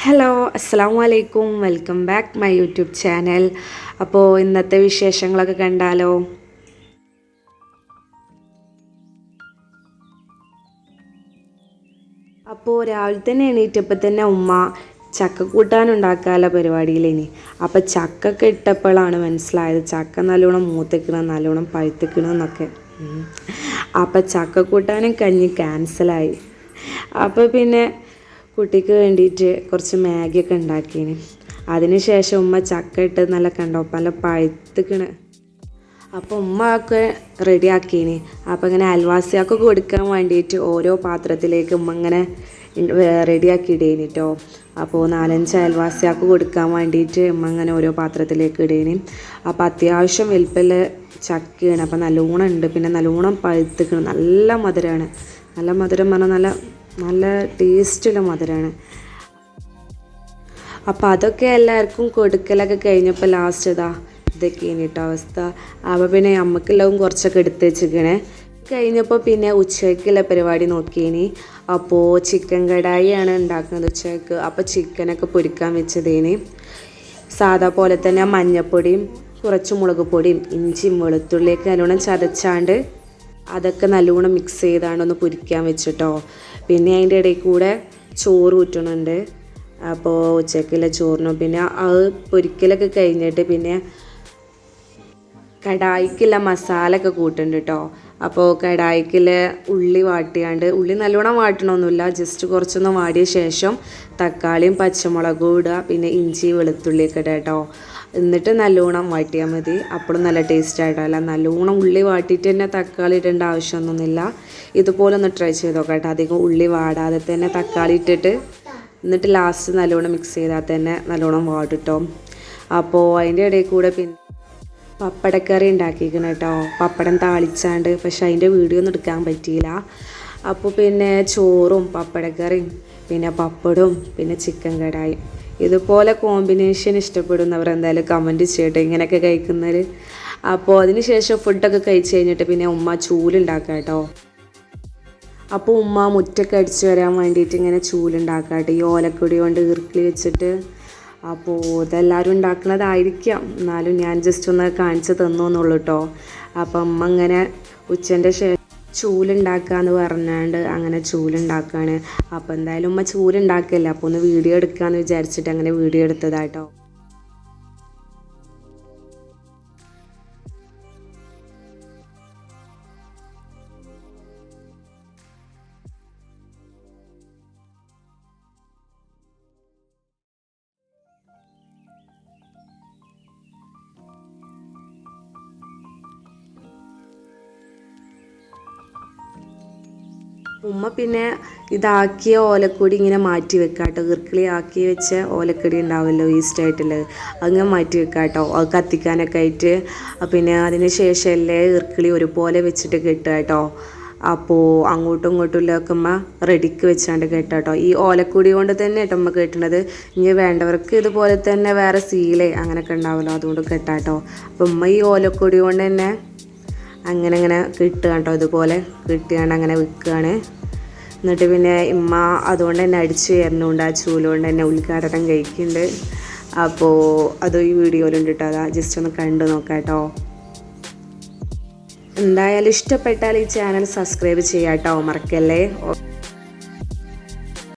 Hello അസ്സാം വലൈക്കും welcome back my YouTube channel. അപ്പോൾ ഇന്നത്തെ വിശേഷങ്ങളൊക്കെ കണ്ടാലോ. അപ്പോൾ രാവിലെ തന്നെ എണീറ്റപ്പോൾ തന്നെ ഉമ്മ ചക്ക കൂട്ടാനുണ്ടാക്കാനുള്ള പരിപാടിയിലേനി. അപ്പോൾ ചക്കൊക്കെ ഇട്ടപ്പോഴാണ് മനസ്സിലായത് ചക്ക നല്ലോണം മൂത്തിക്കണം, നല്ലോണം പഴുത്തിക്കണമെന്നൊക്കെ. അപ്പോൾ ചക്ക കൂട്ടാനും കഞ്ഞി ക്യാൻസലായി. അപ്പോൾ പിന്നെ കുട്ടിക്ക് വേണ്ടിയിട്ട് കുറച്ച് മാഗിയൊക്കെ ഉണ്ടാക്കിന്. അതിന് ശേഷം ഉമ്മ ചക്ക ഇട്ട് നല്ല കണ്ടോ നല്ല പഴുത്തിക്കണ്. അപ്പോൾ ഉമ്മ ഒക്കെ റെഡിയാക്കീന്. അപ്പോൾ ഇങ്ങനെ അയൽവാസിയൊക്കെ കൊടുക്കാൻ വേണ്ടിയിട്ട് ഓരോ പാത്രത്തിലേക്ക് ഉമ്മ ഇങ്ങനെ റെഡിയാക്കി ഇടേനി കേട്ടോ. അപ്പോൾ 4-5 അയൽവാസിയൊക്കെ കൊടുക്കാൻ വേണ്ടിയിട്ട് ഉമ്മ ഇങ്ങനെ ഓരോ പാത്രത്തിലേക്ക് ഇടേനി. അപ്പോൾ അത്യാവശ്യം വലിപ്പമുള്ള ചക്കയാണ്. അപ്പോൾ നല്ലോണം ഉണ്ട്, പിന്നെ നല്ലോണം പഴുത്തിക്കണം, നല്ല മധുരമാണ്. നല്ല മധുരം പറഞ്ഞാൽ നല്ല ടേസ്റ്റുള്ള മധുരമാണ്. അപ്പോൾ അതൊക്കെ എല്ലാവർക്കും കൊടുക്കലൊക്കെ കഴിഞ്ഞപ്പോൾ ലാസ്റ്റ് ഇതൊക്കെയാണ് കേട്ടോ അവസ്ഥ. അപ്പോൾ പിന്നെ അമ്മക്കെല്ലാം കുറച്ചൊക്കെ എടുത്ത് വെച്ചിരിക്കണേ. കഴിഞ്ഞപ്പോൾ പിന്നെ ഉച്ചയ്ക്കുള്ള പരിപാടി നോക്കിയേനി. അപ്പോൾ ചിക്കൻ കടായിയാണ് ഉണ്ടാക്കുന്നത് ഉച്ചയ്ക്ക്. അപ്പോൾ ചിക്കനൊക്കെ പൊരിക്കാൻ വെച്ചതേനി. സാധാ പോലെ തന്നെ മഞ്ഞൾപ്പൊടിയും കുറച്ച് മുളക് പൊടിയും ഇഞ്ചിയും വെളുത്തുള്ളിയൊക്കെ നല്ലോണം ചതച്ചാണ്ട് അതൊക്കെ നല്ലോണം മിക്സ് ചെയ്താണ്ടൊന്ന് പൊരിക്കാൻ വെച്ചിട്ടോ. പിന്നെ അതിൻ്റെ ഇടയിൽ കൂടെ ചോറ് ഊറ്റണുണ്ട്. അപ്പോൾ ഉച്ചയ്ക്കുള്ള ചോറിനും പിന്നെ അത് പൊരിക്കലൊക്കെ കഴിഞ്ഞിട്ട് പിന്നെ കടായിക്കുള്ള മസാല ഒക്കെ കൂട്ടുന്നുണ്ട് കേട്ടോ. അപ്പോൾ കടായിക്കുള്ള ഉള്ളി വാട്ടിയാണ്ട്, ഉള്ളി നല്ലോണം വാട്ടണമൊന്നുമില്ല, ജസ്റ്റ് കുറച്ചൊന്ന് വാടിയ ശേഷം തക്കാളിയും പച്ചമുളകും ഇടുക, പിന്നെ ഇഞ്ചി വെളുത്തുള്ളിയൊക്കെ ഇടുക കേട്ടോ. എന്നിട്ട് നല്ലോണം വാട്ടിയാൽ മതി. അപ്പോഴും നല്ല ടേസ്റ്റ് ആയിട്ടോ. അല്ല നല്ലോണം ഉള്ളി വാട്ടിയിട്ട് തന്നെ തക്കാളി ഇടേണ്ട ആവശ്യമൊന്നുമില്ല. ഇതുപോലെ ഒന്ന് ട്രൈ ചെയ്ത് നോക്കാം കേട്ടോ. അധികം ഉള്ളി വാടാതെ തന്നെ തക്കാളി ഇട്ടിട്ട് എന്നിട്ട് ലാസ്റ്റ് നല്ലോണം മിക്സ് ചെയ്താൽ തന്നെ നല്ലോണം വാടും കേട്ടോ. അപ്പോൾ അതിൻ്റെ ഇടയിൽ കൂടെ പിന്നെ പപ്പടക്കറി ഉണ്ടാക്കിയിരിക്കണം കേട്ടോ. പപ്പടം താളിച്ചാണ്ട്, പക്ഷെ അതിൻ്റെ വീഡിയോ ഒന്നും എടുക്കാൻ പറ്റിയില്ല. അപ്പോൾ പിന്നെ ചോറും പപ്പടക്കറിയും പിന്നെ പപ്പടവും പിന്നെ ചിക്കൻ കടായും. ഇതുപോലെ കോമ്പിനേഷൻ ഇഷ്ടപ്പെടുന്നവർ എന്തായാലും കമൻറ്റ് ചെയ്യട്ടെ ഇങ്ങനെയൊക്കെ കഴിക്കുന്നവർ. അപ്പോൾ അതിന് ശേഷം ഫുഡൊക്കെ കഴിച്ച് കഴിഞ്ഞിട്ട് പിന്നെ ഉമ്മ ചൂലുണ്ടാക്കാം കേട്ടോ. അപ്പോൾ ഉമ്മ മുറ്റൊക്കെ അടിച്ച് വരാൻ വേണ്ടിയിട്ട് ഇങ്ങനെ ചൂലുണ്ടാക്കാം കേട്ടോ, ഈ ഓലക്കൊടി കൊണ്ട് ഈർക്കിളി വെച്ചിട്ട്. അപ്പോൾ ഇതെല്ലാവരും ഉണ്ടാക്കുന്നതായിരിക്കാം, എന്നാലും ഞാൻ ജസ്റ്റ് ഒന്ന് കാണിച്ച് തന്നു എന്നുള്ളൂ കേട്ടോ. അപ്പം അമ്മ ഇങ്ങനെ ഉച്ചൻ്റെ ശേഷം ചൂലുണ്ടാക്കാന്ന് പറഞ്ഞാണ്ട് അങ്ങനെ ചൂലുണ്ടാക്കുകയാണ്. അപ്പോൾ എന്തായാലും ഉമ്മ ചൂലുണ്ടാക്കില്ല, അപ്പോൾ ഒന്ന് വീഡിയോ എടുക്കാമെന്ന് വിചാരിച്ചിട്ട് അങ്ങനെ വീഡിയോ എടുത്തതാട്ടോ. ഉമ്മ പിന്നെ ഇതാക്കിയ ഓലക്കൊടി ഇങ്ങനെ മാറ്റി വെക്കാം കേട്ടോ. ഈർക്കിളി ആക്കി വെച്ച ഓലക്കൊടി ഉണ്ടാവുമല്ലോ ഈസ്റ്റായിട്ടുള്ളത്, അങ്ങനെ മാറ്റി വെക്കാം കേട്ടോ. അത് കത്തിക്കാനൊക്കെ ആയിട്ട്. പിന്നെ അതിന് ശേഷമല്ലേ ഈർക്കിളി ഒരുപോലെ വെച്ചിട്ട് കെട്ടുക കേട്ടോ. അപ്പോൾ അങ്ങോട്ടും ഇങ്ങോട്ടും ഉള്ളതൊക്കെ ഉമ്മ റെഡിക്ക് വെച്ചാണ്ട് കെട്ടാം കേട്ടോ. ഈ ഓലക്കൊടി കൊണ്ട് തന്നെ കേട്ടോ ഉമ്മ കെട്ടണത്. ഇനി വേണ്ടവർക്ക് ഇതുപോലെ തന്നെ വേറെ സീല അങ്ങനെയൊക്കെ ഉണ്ടാവുമല്ലോ, അതുകൊണ്ട് കെട്ടാം കേട്ടോ. അപ്പോൾ ഉമ്മ ഈ ഓലക്കൊടി കൊണ്ട് തന്നെ അങ്ങനെ കിട്ടുക കേട്ടോ. ഇതുപോലെ കിട്ടിയാണ്ട് അങ്ങനെ വിൽക്കുകയാണ്. എന്നിട്ട് പിന്നെ ഉമ്മ അതുകൊണ്ട് തന്നെ അടിച്ചു കയറുന്നുണ്ട്, ആ ചൂലുകൊണ്ട് തന്നെ ഉദ്ഘാടനം കഴിക്കുന്നുണ്ട്. അപ്പോൾ അത് ഈ വീഡിയോയിലുണ്ട് കേട്ടോ. അതാ ജസ്റ്റ് ഒന്ന് കണ്ടു നോക്കാം കേട്ടോ. എന്തായാലും ഇഷ്ടപ്പെട്ടാൽ ഈ ചാനൽ സബ്സ്ക്രൈബ് ചെയ്യാം കേട്ടോ, മറക്കല്ലേ.